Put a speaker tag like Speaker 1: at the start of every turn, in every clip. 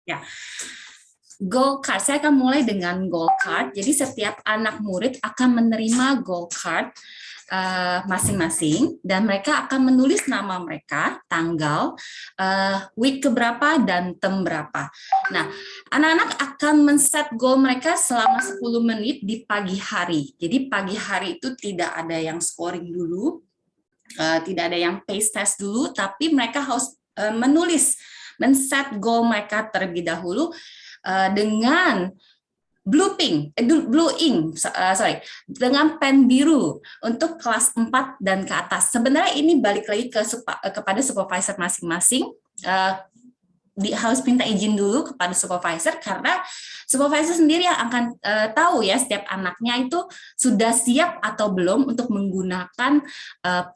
Speaker 1: Ya, goal card. Saya akan mulai dengan goal card. Jadi setiap anak murid akan menerima goal card masing-masing dan mereka akan menulis nama mereka, tanggal, week keberapa dan term berapa. Nah, anak-anak akan men-set goal mereka selama 10 menit di pagi hari. Jadi pagi hari itu tidak ada yang scoring dulu, tidak ada yang pace test dulu, tapi mereka harus menulis, men-set goal mereka terlebih dahulu dengan blue ink, dengan pen biru untuk kelas 4 dan ke atas. Sebenarnya ini balik lagi kepada supervisor masing-masing. Harus minta izin dulu kepada supervisor karena supervisor sendiri yang akan tahu ya setiap anaknya itu sudah siap atau belum untuk menggunakan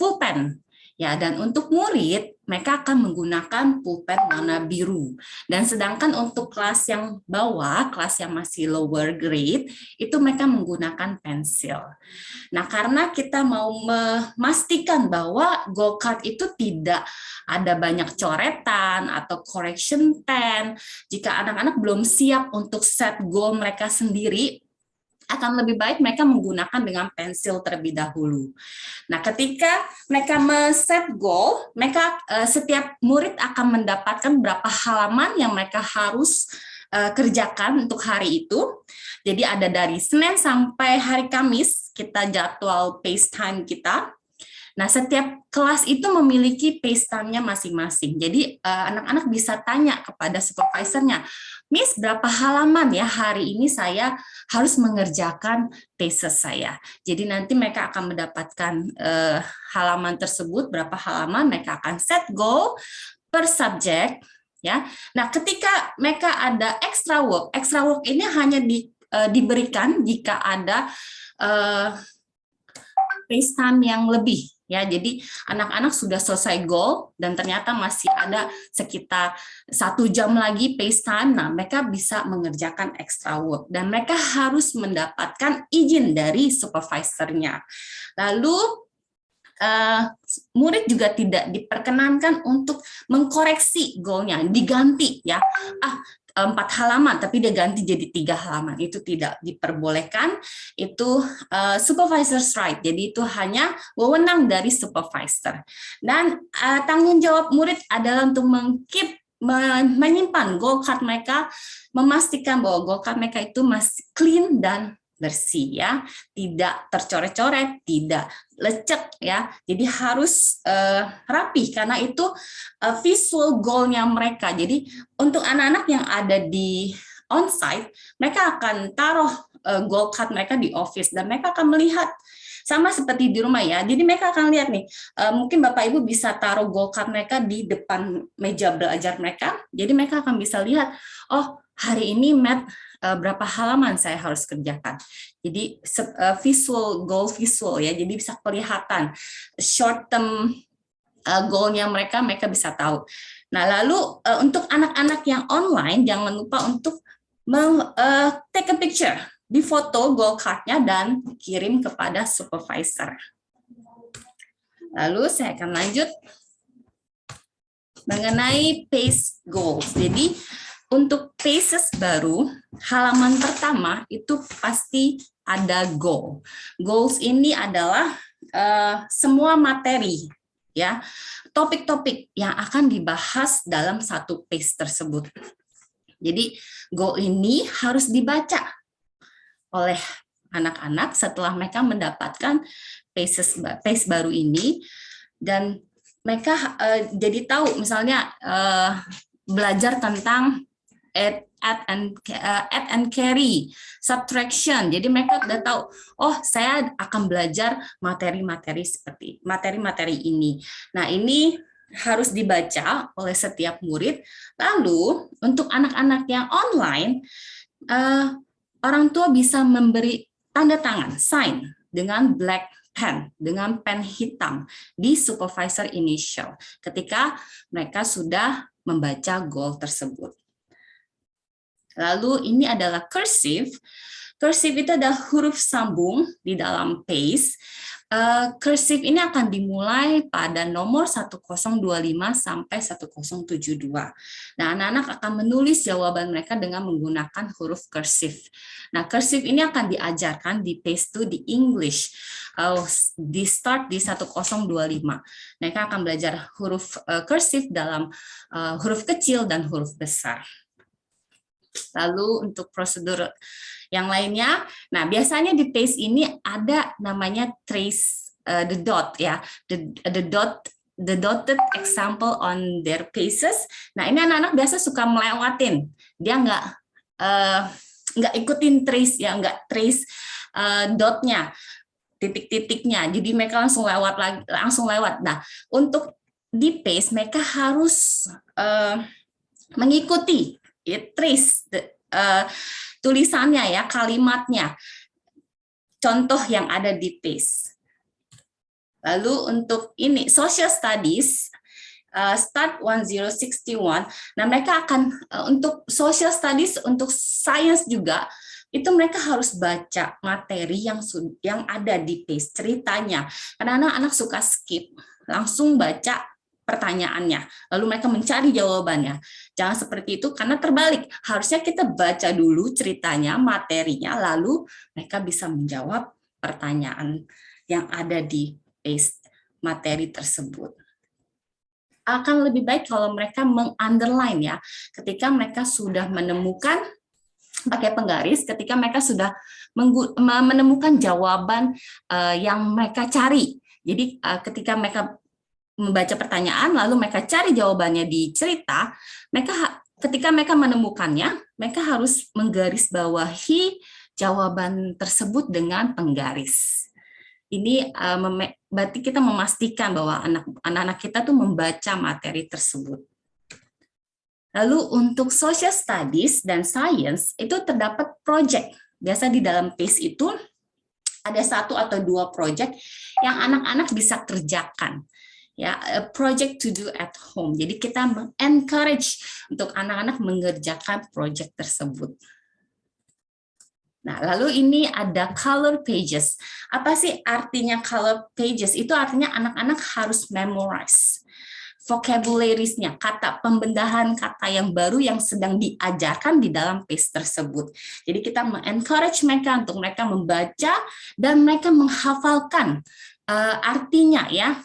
Speaker 1: pulpen. Ya, dan untuk murid, mereka akan menggunakan pulpen warna biru. Dan sedangkan untuk kelas yang bawah, kelas yang masih lower grade, itu mereka menggunakan pensil. Nah, karena kita mau memastikan bahwa goal card itu tidak ada banyak coretan atau correction pen, jika anak-anak belum siap untuk set goal mereka sendiri, akan lebih baik mereka menggunakan dengan pensil terlebih dahulu. Nah, ketika mereka men-set goal, mereka setiap murid akan mendapatkan berapa halaman yang mereka harus kerjakan untuk hari itu. Jadi ada dari Senin sampai hari Kamis kita jadwal pace time kita. Nah, setiap kelas itu memiliki pace time-nya masing-masing. Jadi anak-anak bisa tanya kepada supervisornya, Miss, berapa halaman ya hari ini saya harus mengerjakan thesis saya. Jadi nanti mereka akan mendapatkan halaman tersebut, berapa halaman, mereka akan set goal per subjek. Ya. Nah, ketika mereka ada extra work ini hanya diberikan jika ada pace time yang lebih. Ya, jadi anak-anak sudah selesai goal dan ternyata masih ada sekitar 1 jam lagi pace time. Nah, mereka bisa mengerjakan extra work dan mereka harus mendapatkan izin dari supervisornya. Lalu murid juga tidak diperkenankan untuk mengkoreksi goalnya, diganti ya. 4 halaman, tapi dia ganti jadi 3 halaman. Itu tidak diperbolehkan. Itu supervisor's right. Jadi itu hanya wewenang dari supervisor. Dan tanggung jawab murid adalah untuk menyimpan goal card mereka, memastikan bahwa goal card mereka itu masih clean dan bersih ya, tidak tercoret-coret, tidak lecek ya. Jadi harus rapi karena itu visual goal-nya mereka. Jadi untuk anak-anak yang ada di onsite, mereka akan taruh goal card mereka di office dan mereka akan melihat sama seperti di rumah ya. Jadi mereka akan lihat nih, mungkin Bapak Ibu bisa taruh goal card mereka di depan meja belajar mereka. Jadi mereka akan bisa lihat, oh hari ini math berapa halaman saya harus kerjakan. Jadi goal visual ya, jadi bisa kelihatan short term goal-nya mereka bisa tahu. Nah, lalu untuk anak-anak yang online jangan lupa untuk take a picture, difoto goal card-nya dan kirim kepada supervisor. Lalu saya akan lanjut mengenai pace goals. Jadi untuk paces baru, halaman pertama itu pasti ada goal. Goals ini adalah semua materi, ya, topik-topik yang akan dibahas dalam satu pace tersebut. Jadi goal ini harus dibaca oleh anak-anak setelah mereka mendapatkan pace baru ini, dan mereka jadi tahu misalnya belajar tentang add and carry, subtraction. Jadi mereka udah tahu, oh saya akan belajar materi-materi seperti materi-materi ini. Nah, ini harus dibaca oleh setiap murid. Lalu untuk anak-anak yang online, orang tua bisa memberi tanda tangan, sign dengan black pen, dengan pen hitam di supervisor initial ketika mereka sudah membaca goal tersebut. Lalu ini adalah cursive. Cursive itu adalah huruf sambung di dalam pace. Cursive ini akan dimulai pada nomor 1025 sampai 1072. Nah, anak-anak akan menulis jawaban mereka dengan menggunakan huruf cursive. Nah, cursive ini akan diajarkan di PACE 2 di English. Di start di 1025. Mereka akan belajar huruf cursive dalam huruf kecil dan huruf besar. Lalu untuk prosedur yang lainnya, nah biasanya di PACE ini ada namanya trace the dot ya, the dotted example on their paces. Nah ini anak-anak biasa suka melewatin, dia nggak ikutin trace ya, nggak trace dotnya, titik-titiknya, jadi mereka langsung lewat. Nah untuk di PACE mereka harus mengikuti trace tulisannya ya, kalimatnya, contoh yang ada di PACE. Lalu untuk ini social studies start 1061. Nah, mereka akan untuk social studies, untuk science juga itu mereka harus baca materi yang ada di PACE, ceritanya. Karena anak-anak suka skip, langsung baca pertanyaannya, lalu mereka mencari jawabannya. Jangan seperti itu, karena terbalik. Harusnya kita baca dulu ceritanya, materinya, lalu mereka bisa menjawab pertanyaan yang ada di PACE materi tersebut. Akan lebih baik kalau mereka meng-underline ya, ketika mereka sudah menemukan, pakai penggaris, ketika mereka sudah menemukan jawaban yang mereka cari. Jadi ketika mereka membaca pertanyaan, lalu mereka cari jawabannya di cerita, ketika mereka menemukannya, mereka harus menggarisbawahi jawaban tersebut dengan penggaris. Ini berarti kita memastikan bahwa anak-anak kita tuh membaca materi tersebut. Lalu untuk social studies dan science itu terdapat project. Biasa di dalam PACE itu ada 1 atau 2 project yang anak-anak bisa kerjakan. Ya, project to do at home. Jadi kita encourage untuk anak-anak mengerjakan project tersebut. Nah, lalu ini ada color pages. Apa sih artinya color pages? Itu artinya anak-anak harus memorize vocabularies-nya, kata pembendahan kata yang baru yang sedang diajarkan di dalam PACE tersebut. Jadi kita encourage mereka untuk mereka membaca dan mereka menghafalkan artinya ya.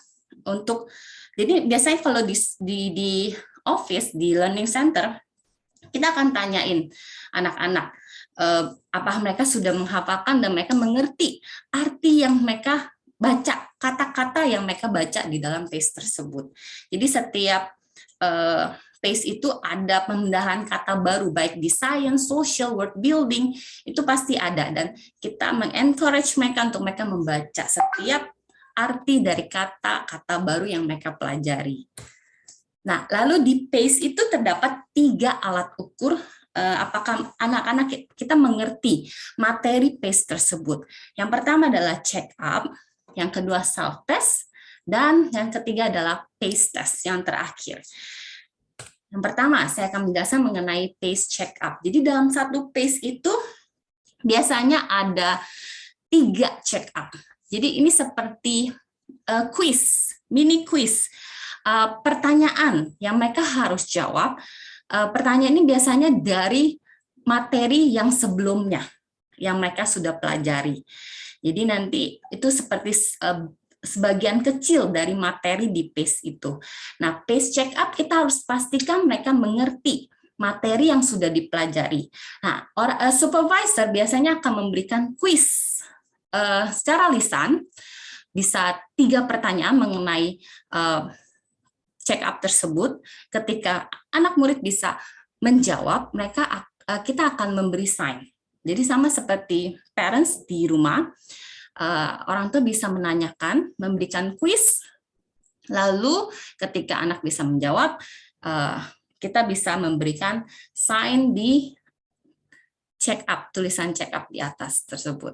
Speaker 1: Jadi biasanya kalau di office, di learning center, kita akan tanyain anak-anak apa mereka sudah menghafalkan dan mereka mengerti arti yang mereka baca, kata-kata yang mereka baca di dalam PACE tersebut. Jadi setiap PACE itu ada pembendahan kata baru, baik di science, social, word building, itu pasti ada. Dan kita mengencourage mereka untuk mereka membaca setiap arti dari kata-kata baru yang mereka pelajari. Nah, lalu di PACE itu terdapat 3 alat ukur apakah anak-anak kita mengerti materi PACE tersebut. Yang pertama adalah check up, yang kedua self test, dan yang ketiga adalah PACE test yang terakhir. Yang pertama, saya akan menjelaskan mengenai PACE check up. Jadi dalam satu PACE itu biasanya ada 3 check up. Jadi ini seperti quiz, mini quiz, pertanyaan yang mereka harus jawab. Pertanyaan ini biasanya dari materi yang sebelumnya, yang mereka sudah pelajari. Jadi nanti itu seperti sebagian kecil dari materi di PACE itu. Nah, PACE check up kita harus pastikan mereka mengerti materi yang sudah dipelajari. Nah, supervisor biasanya akan memberikan quiz secara lisan, bisa 3 pertanyaan mengenai check up tersebut. Ketika anak murid bisa menjawab, kita akan memberi sign. Jadi sama seperti parents di rumah, orang tua bisa menanyakan, memberikan quiz, lalu ketika anak bisa menjawab, kita bisa memberikan sign di check up, tulisan check up di atas tersebut.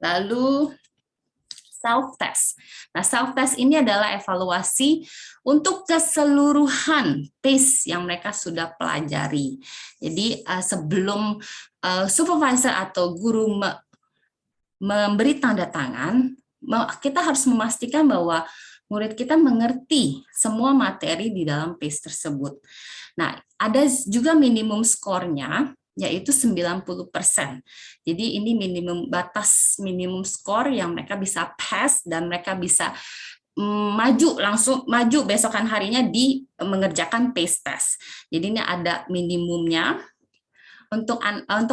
Speaker 1: Lalu self-test. Nah, self-test ini adalah evaluasi untuk keseluruhan PACE yang mereka sudah pelajari. Jadi sebelum supervisor atau guru memberi tanda tangan, kita harus memastikan bahwa murid kita mengerti semua materi di dalam PACE tersebut. Nah, ada juga minimum skornya, yaitu 90%. Jadi ini batas minimum skor yang mereka bisa pass dan mereka bisa langsung maju besokan harinya di mengerjakan PACE test. Jadi ini ada minimumnya. Untuk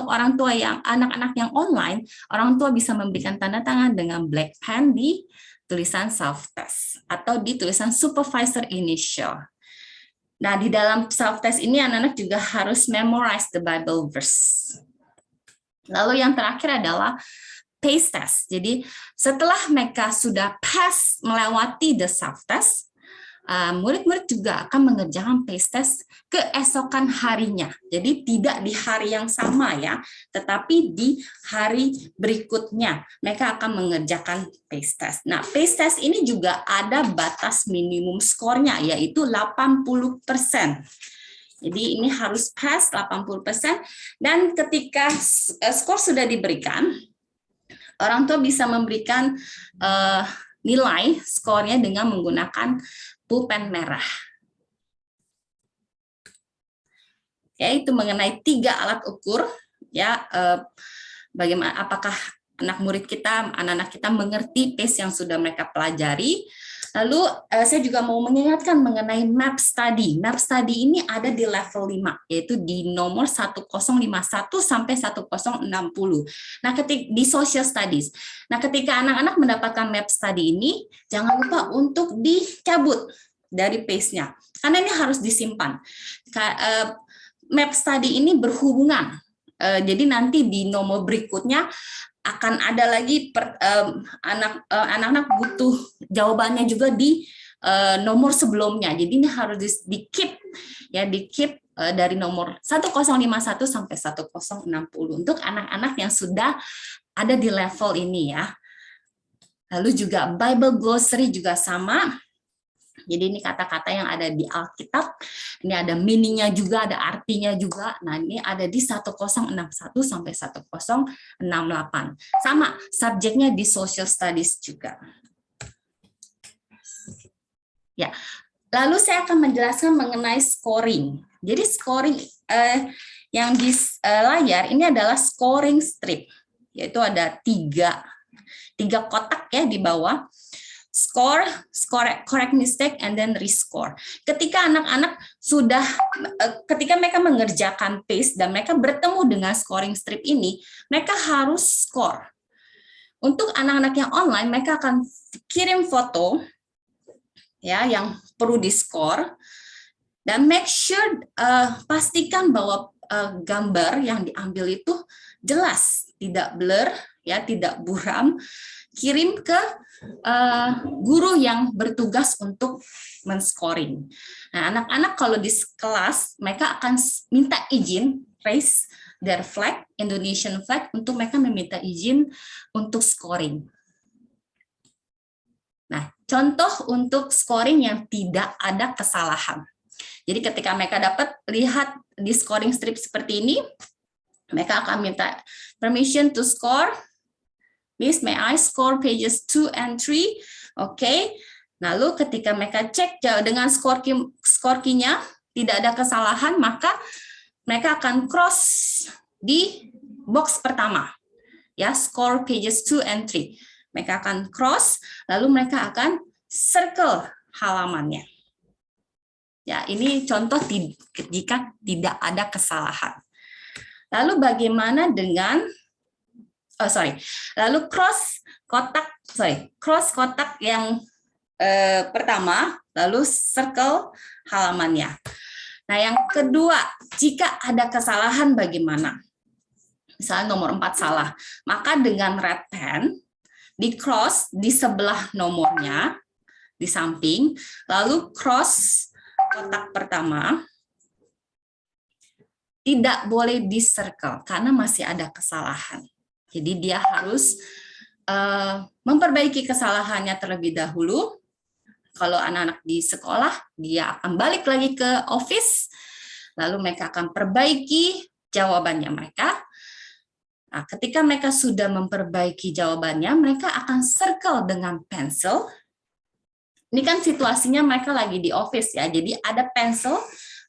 Speaker 1: orang tua yang anak-anak yang online, orang tua bisa memberikan tanda tangan dengan black pen di tulisan self test atau di tulisan supervisor initial. Nah, di dalam self test ini anak-anak juga harus memorize the Bible verse. Lalu yang terakhir adalah PACE test. Jadi setelah mereka sudah pass melewati the self test, murid-murid juga akan mengerjakan PACE test keesokan harinya. Jadi tidak di hari yang sama ya, tetapi di hari berikutnya mereka akan mengerjakan PACE test. Nah, PACE test ini juga ada batas minimum skornya, yaitu 80%. Jadi ini harus pass 80%, dan ketika skor sudah diberikan, orang tua bisa memberikan nilai skornya dengan menggunakan pulpen merah. Ya, itu mengenai 3 alat ukur ya, bagaimana apakah anak-anak kita mengerti PACE yang sudah mereka pelajari. Lalu saya juga mau mengingatkan mengenai map study. Map study ini ada di level 5, yaitu di nomor 1051 sampai 1060. Nah, di social studies. Nah, ketika anak-anak mendapatkan map study ini, jangan lupa untuk dicabut dari PACE-nya, karena ini harus disimpan. Map study ini berhubungan. Jadi nanti di nomor berikutnya akan ada lagi anak-anak butuh jawabannya juga di nomor sebelumnya. Jadi ini harus di-keep ya, dari nomor 1051 sampai 1060 untuk anak-anak yang sudah ada di level ini ya. Lalu juga Bible glossary juga sama. Jadi ini kata-kata yang ada di Alkitab, ini ada meaning-nya juga, ada artinya juga. Nah, ini ada di 1061 sampai 1068. Sama, subjeknya di social studies juga. Ya, lalu saya akan menjelaskan mengenai scoring. Jadi scoring yang di layar ini adalah scoring strip, yaitu ada tiga kotak ya di bawah. Score, correct mistake, and then rescore. Ketika anak-anak ketika mereka mengerjakan PACE dan mereka bertemu dengan scoring strip ini, mereka harus score. Untuk anak-anak yang online, mereka akan kirim foto ya yang perlu di-score, dan make sure pastikan bahwa gambar yang diambil itu jelas, tidak blur ya, tidak buram. Kirim ke guru yang bertugas untuk men-scoring. Nah, anak-anak kalau di kelas, mereka akan minta izin, raise their flag, Indonesian flag, untuk mereka meminta izin untuk scoring. Nah, contoh untuk scoring yang tidak ada kesalahan. Jadi ketika mereka lihat di scoring strip seperti ini, mereka akan minta permission to score. Miss, may I score pages 2 and 3? Oke. Lalu ketika mereka cek dengan score key-nya tidak ada kesalahan, maka mereka akan cross di box pertama. Ya, score pages 2 and 3. Mereka akan cross, lalu mereka akan circle halamannya. Ya, ini contoh jika tidak ada kesalahan. Lalu bagaimana dengan lalu cross kotak yang pertama, lalu circle halamannya. Nah, yang kedua, jika ada kesalahan bagaimana? Misalnya nomor 4 salah, maka dengan red pen di cross di sebelah nomornya, di samping, lalu cross kotak pertama, tidak boleh di circle karena masih ada kesalahan. Jadi dia harus memperbaiki kesalahannya terlebih dahulu. Kalau anak-anak di sekolah, dia akan balik lagi ke office, lalu mereka akan perbaiki jawabannya mereka. Nah, ketika mereka sudah memperbaiki jawabannya, mereka akan circle dengan pensil. Ini kan situasinya mereka lagi di office ya, jadi ada pensil,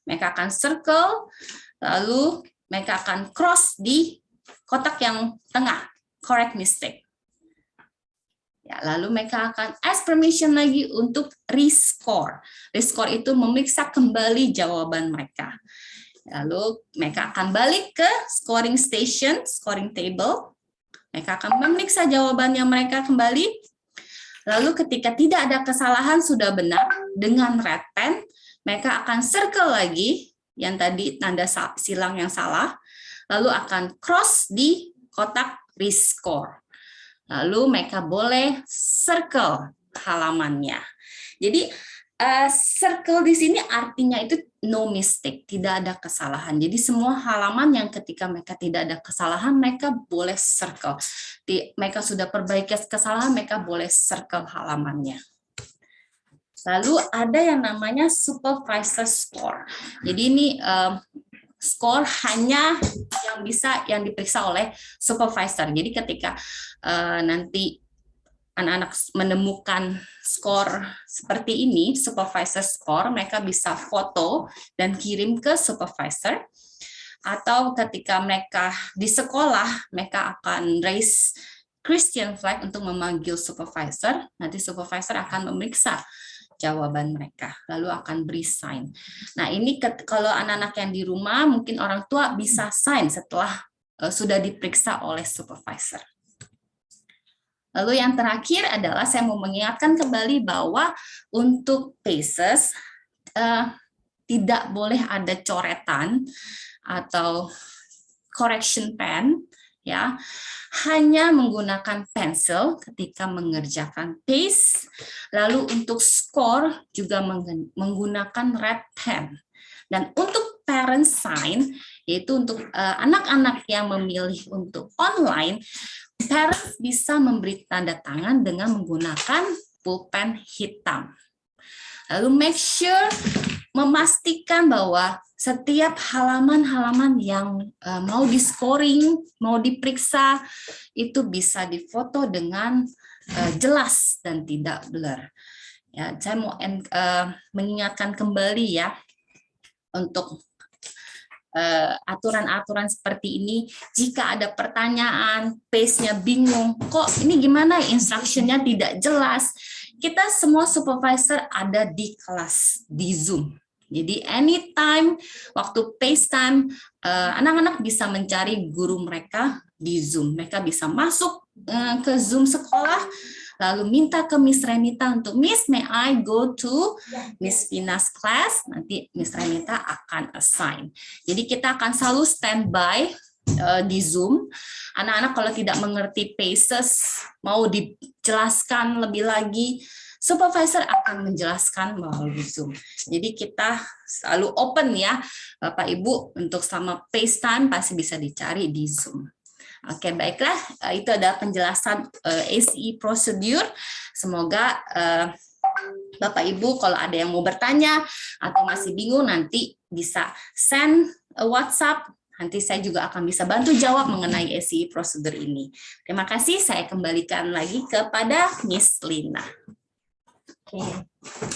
Speaker 1: mereka akan circle, lalu mereka akan cross di kotak yang tengah, correct mistake. Ya, lalu mereka akan ask permission lagi untuk rescore. Rescore itu memeriksa kembali jawaban mereka. Lalu mereka akan balik ke scoring station, scoring table. Mereka akan memeriksa jawabannya mereka kembali. Lalu ketika tidak ada kesalahan sudah benar dengan red pen, mereka akan circle lagi yang tadi tanda silang yang salah, lalu akan cross di kotak rescore. Lalu mereka boleh circle halamannya. Jadi circle di sini artinya itu no mistake, tidak ada kesalahan. Jadi semua halaman yang ketika mereka tidak ada kesalahan, mereka boleh circle. Mereka sudah perbaiki kesalahan, mereka boleh circle halamannya. Lalu ada yang namanya supervisor score. Jadi ini skor hanya yang diperiksa oleh supervisor. Jadi ketika nanti anak-anak menemukan skor seperti ini, supervisor score, mereka bisa foto dan kirim ke supervisor. Atau ketika mereka di sekolah, mereka akan raise Christian flag untuk memanggil supervisor. Nanti supervisor akan memeriksa jawaban mereka, lalu akan beri sign. Nah, ini kalau anak-anak yang di rumah, mungkin orang tua bisa sign setelah sudah diperiksa oleh supervisor. Lalu yang terakhir adalah saya mau mengingatkan kembali bahwa untuk PACES tidak boleh ada coretan atau correction pen, ya, hanya menggunakan pensil ketika mengerjakan PACE. Lalu untuk score juga menggunakan red pen. Dan untuk parent sign, yaitu untuk anak-anak yang memilih untuk online, parents bisa memberi tanda tangan dengan menggunakan pulpen hitam. Lalu make sure memastikan bahwa setiap halaman-halaman yang mau di-scoring, mau diperiksa, itu bisa difoto dengan jelas dan tidak blur. Ya, saya mau mengingatkan kembali ya, untuk aturan-aturan seperti ini, jika ada pertanyaan, pace-nya bingung, kok ini gimana instruction-nya tidak jelas, kita semua supervisor ada di kelas, di Zoom. Jadi anytime, waktu pace time, anak-anak bisa mencari guru mereka di Zoom. Mereka bisa masuk ke Zoom sekolah, lalu minta ke Miss Renita untuk, Miss, may I go to Miss Vina's class? Nanti Miss Renita akan assign. Jadi kita akan selalu standby di Zoom. Anak-anak kalau tidak mengerti PACES, mau dijelaskan lebih lagi, supervisor akan menjelaskan melalui Zoom. Jadi kita selalu open ya, Bapak Ibu, untuk selama PACE time pasti bisa dicari di Zoom. Oke, baiklah, itu adalah penjelasan ACE prosedur. Semoga Bapak Ibu kalau ada yang mau bertanya atau masih bingung nanti bisa send WhatsApp. Nanti saya juga akan bisa bantu jawab mengenai ACE prosedur ini. Terima kasih, saya kembalikan lagi kepada Miss Lina.
Speaker 2: Oke,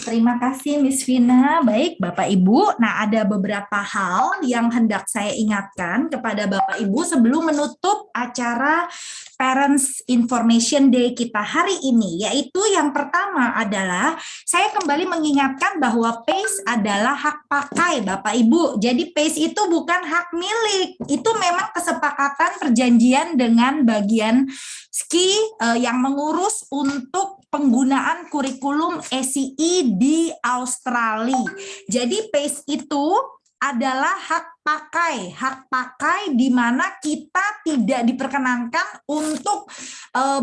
Speaker 2: terima kasih Miss Vina. Baik Bapak Ibu, nah ada beberapa hal yang hendak saya ingatkan kepada Bapak Ibu sebelum menutup acara Parents Information Day kita hari ini, yaitu yang pertama adalah saya kembali mengingatkan bahwa PACE adalah hak pakai Bapak Ibu. Jadi PACE itu bukan hak milik, itu memang kesepakatan perjanjian dengan bagian SKI yang mengurus untuk penggunaan kurikulum ACE di Australia. Jadi PACE itu adalah hak pakai di mana kita tidak diperkenankan untuk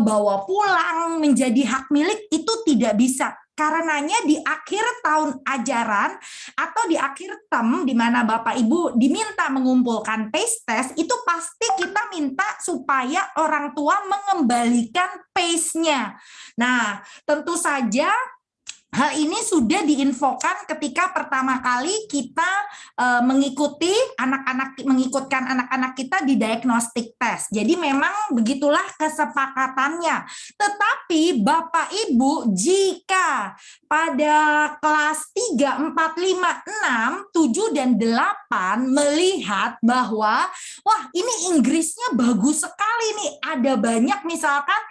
Speaker 2: bawa pulang menjadi hak milik, itu tidak bisa. Karenanya di akhir tahun ajaran atau di akhir term di mana Bapak Ibu diminta mengumpulkan PACE test, itu pasti kita minta supaya orang tua mengembalikan PACE-nya. Nah, tentu saja Hal ini sudah diinfokan ketika pertama kali kita mengikutkan anak-anak kita di diagnostic test. Jadi memang begitulah kesepakatannya. Tetapi Bapak Ibu, jika pada kelas 3, 4, 5, 6, 7, dan 8 melihat bahwa wah ini Inggrisnya bagus sekali nih, ada banyak misalkan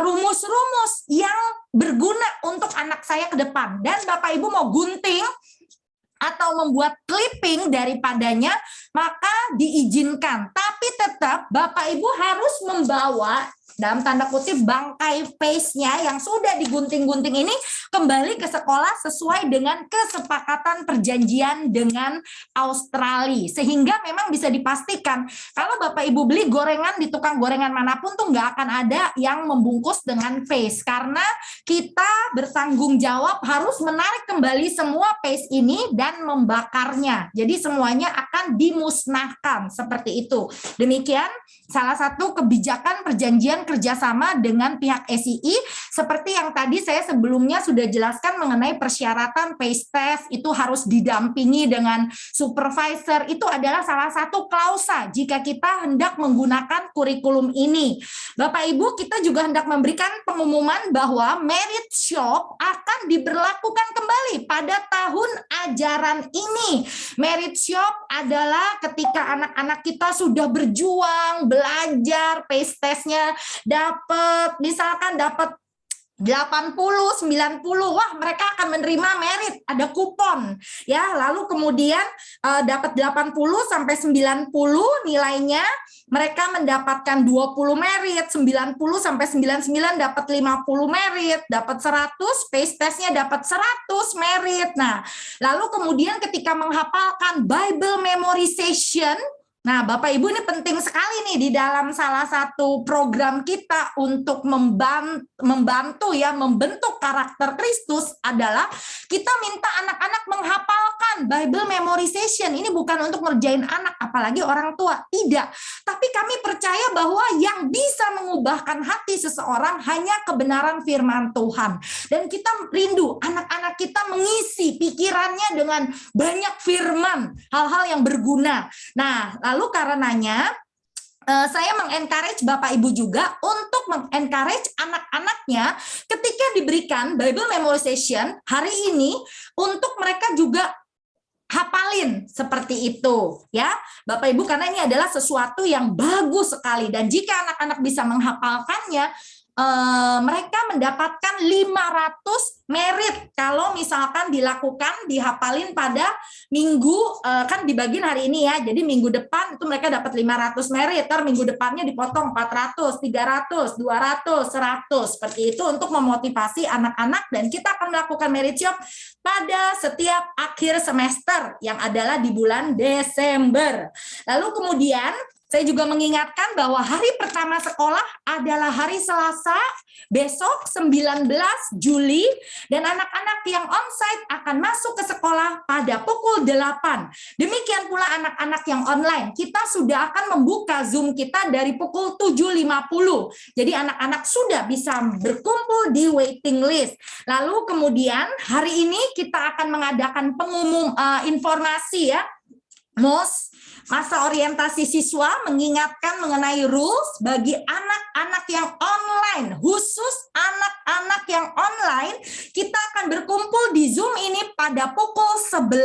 Speaker 2: rumus-rumus yang berguna untuk anak saya ke depan, dan Bapak Ibu mau gunting atau membuat clipping daripadanya, maka diizinkan. Tapi tetap Bapak Ibu harus membawa dalam tanda kutip bangkai face-nya yang sudah digunting-gunting ini kembali ke sekolah sesuai dengan kesepakatan perjanjian dengan Australia. Sehingga memang bisa dipastikan kalau Bapak Ibu beli gorengan di tukang gorengan manapun tuh nggak akan ada yang membungkus dengan face, karena kita bertanggung jawab harus menarik kembali semua face ini dan membakarnya. Jadi semuanya akan dimusnahkan seperti itu. Demikian salah satu kebijakan perjanjian kerjasama dengan pihak SII, seperti yang tadi saya sebelumnya sudah jelaskan mengenai persyaratan face test itu harus didampingi dengan supervisor. Itu adalah salah satu klausa jika kita hendak menggunakan kurikulum ini. Bapak Ibu, kita juga hendak memberikan pengumuman bahwa merit shop akan diberlakukan kembali pada tahun ajaran ini. Merit shop adalah ketika anak-anak kita sudah berjuang, belajar, face testnya dapat, misalkan dapat 80, 90, wah mereka akan menerima merit, ada kupon ya. Lalu kemudian dapat 80 sampai 90 nilainya, mereka mendapatkan 20 merit, 90 sampai 99 dapat 50 merit, dapat 100, face testnya dapat 100 merit. Nah, lalu kemudian ketika menghafalkan Bible memorization, nah, Bapak Ibu, ini penting sekali nih di dalam salah satu program kita untuk membantu ya membentuk karakter Kristus adalah kita minta anak-anak menghafalkan Bible memorization. Ini bukan untuk ngerjain anak, apalagi orang tua, tidak. Tapi kami percaya bahwa yang bisa mengubahkan hati seseorang hanya kebenaran firman Tuhan. Dan kita rindu anak-anak kita mengisi pikirannya dengan banyak firman, hal-hal yang berguna. Nah, lalu karenanya saya mengencourage Bapak Ibu juga untuk mengencourage anak-anaknya ketika diberikan Bible memorization hari ini untuk mereka juga hafalin seperti itu ya Bapak Ibu, karena ini adalah sesuatu yang bagus sekali, dan jika anak-anak bisa menghafalkannya, mereka mendapatkan 500 merit kalau misalkan dilakukan, dihafalin pada minggu, kan dibagiin hari ini ya, jadi minggu depan itu mereka dapat 500 merit, minggu depannya dipotong 400, 300, 200, 100, seperti itu untuk memotivasi anak-anak. Dan kita akan melakukan merit shop pada setiap akhir semester yang adalah di bulan Desember. Lalu kemudian saya juga mengingatkan bahwa hari pertama sekolah adalah hari Selasa, besok 19 Juli, dan anak-anak yang onsite akan masuk ke sekolah pada pukul 8. Demikian pula anak-anak yang online. Kita sudah akan membuka Zoom kita dari pukul 7.50. Jadi anak-anak sudah bisa berkumpul di waiting list. Lalu kemudian hari ini kita akan mengadakan informasi ya, masa orientasi siswa, mengingatkan mengenai rules bagi anak-anak yang online. Khusus anak-anak yang online, kita akan berkumpul di Zoom ini pada pukul 11.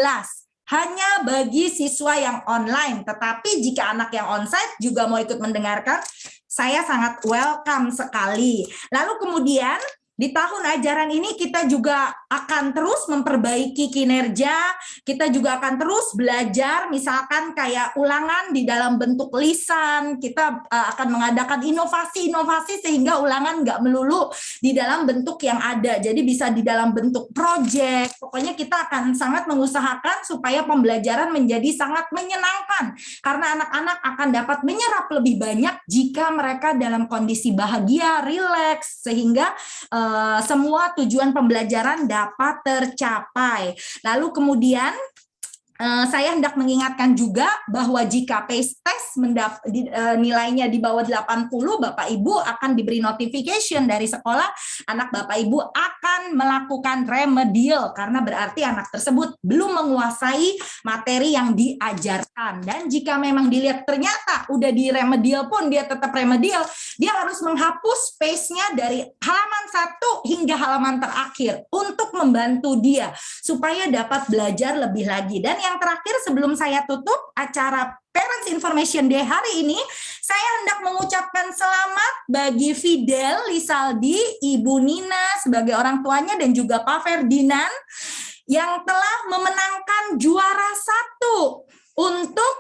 Speaker 2: Hanya bagi siswa yang online. Tetapi jika anak yang onsite juga mau ikut mendengarkan, saya sangat welcome sekali. Lalu kemudian di tahun ajaran ini kita juga akan terus memperbaiki kinerja, kita juga akan terus belajar, misalkan kayak ulangan di dalam bentuk lisan, kita akan mengadakan inovasi-inovasi sehingga ulangan nggak melulu di dalam bentuk yang ada, jadi bisa di dalam bentuk project. Pokoknya kita akan sangat mengusahakan supaya pembelajaran menjadi sangat menyenangkan, karena anak-anak akan dapat menyerap lebih banyak jika mereka dalam kondisi bahagia, rileks, sehingga semua tujuan pembelajaran dapat tercapai. Lalu kemudian saya hendak mengingatkan juga bahwa jika PACE test nilainya di bawah 80, Bapak Ibu akan diberi notification dari sekolah, anak Bapak Ibu akan melakukan remedial karena berarti anak tersebut belum menguasai materi yang diajarkan. Dan jika memang dilihat ternyata udah di remedial pun dia tetap remedial, dia harus menghapus PACE-nya dari halaman 1 hingga halaman terakhir untuk membantu dia supaya dapat belajar lebih lagi. Dan yang terakhir sebelum saya tutup acara Parents Information Day hari ini, saya hendak mengucapkan selamat bagi Fidel Lisaldi, Ibu Nina sebagai orang tuanya dan juga Pak Ferdinand yang telah memenangkan juara 1 untuk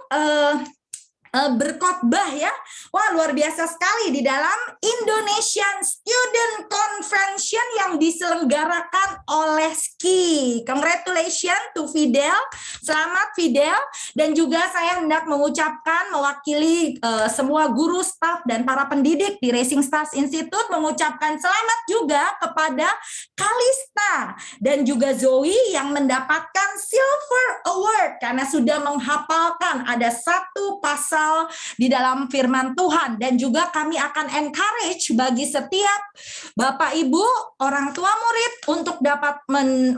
Speaker 2: berkhotbah ya. Wah, luar biasa sekali di dalam Indonesian Student Convention yang diselenggarakan oleh SKI. Congratulations to Fidel. Selamat Fidel. Dan juga saya hendak mengucapkan mewakili semua guru, staf dan para pendidik di Racing Stars Institute mengucapkan selamat juga kepada Kalista dan juga Zoe yang mendapatkan Silver Award karena sudah menghafalkan ada 1 pasal di dalam firman Tuhan. Dan juga kami akan encourage bagi setiap Bapak Ibu, orang tua murid untuk dapat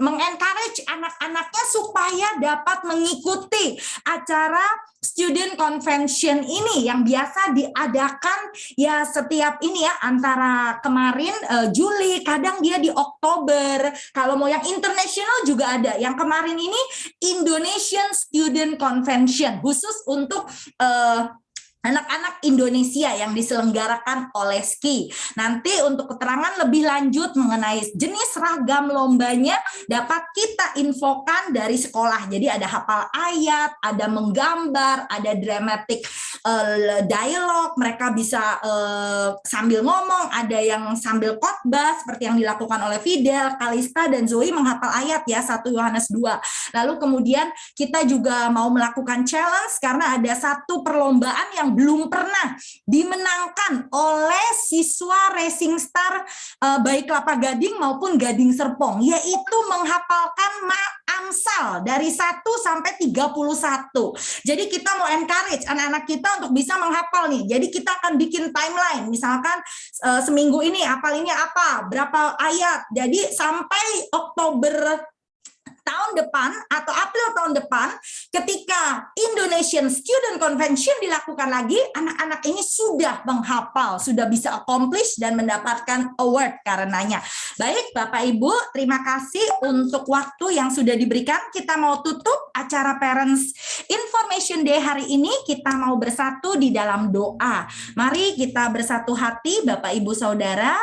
Speaker 2: mengencourage anak-anaknya supaya dapat mengikuti acara Student Convention ini yang biasa diadakan ya setiap ini ya, antara kemarin Juli, kadang dia di Oktober. Kalau mau yang internasional juga ada. Yang kemarin ini Indonesian Student Convention khusus untuk anak-anak Indonesia yang diselenggarakan oleh SKI. Nanti untuk keterangan lebih lanjut mengenai jenis ragam lombanya dapat kita infokan dari sekolah. Jadi ada hafal ayat, ada menggambar, ada dramatic dialog, mereka bisa sambil ngomong, ada yang sambil khotbah seperti yang dilakukan oleh Fidel, Kalista dan Zoe menghafal ayat ya 1 Yohanes 2. Lalu kemudian kita juga mau melakukan challenge karena ada 1 perlombaan yang belum pernah dimenangkan oleh siswa Racing Star baik Kelapa Gading maupun Gading Serpong, yaitu menghafalkan Amsal dari 1 sampai 31. Jadi kita mau encourage anak-anak kita untuk bisa menghafal nih. Jadi kita akan bikin timeline, misalkan seminggu ini hafalinnya apa, berapa ayat. Jadi sampai Oktober tahun depan atau April tahun depan, ketika Indonesian Student Convention dilakukan lagi, anak-anak ini sudah menghafal, sudah bisa accomplish dan mendapatkan award karenanya. Baik Bapak Ibu, terima kasih untuk waktu yang sudah diberikan. Kita mau tutup acara Parents Information Day hari ini, kita mau bersatu di dalam doa. Mari kita bersatu hati Bapak Ibu Saudara.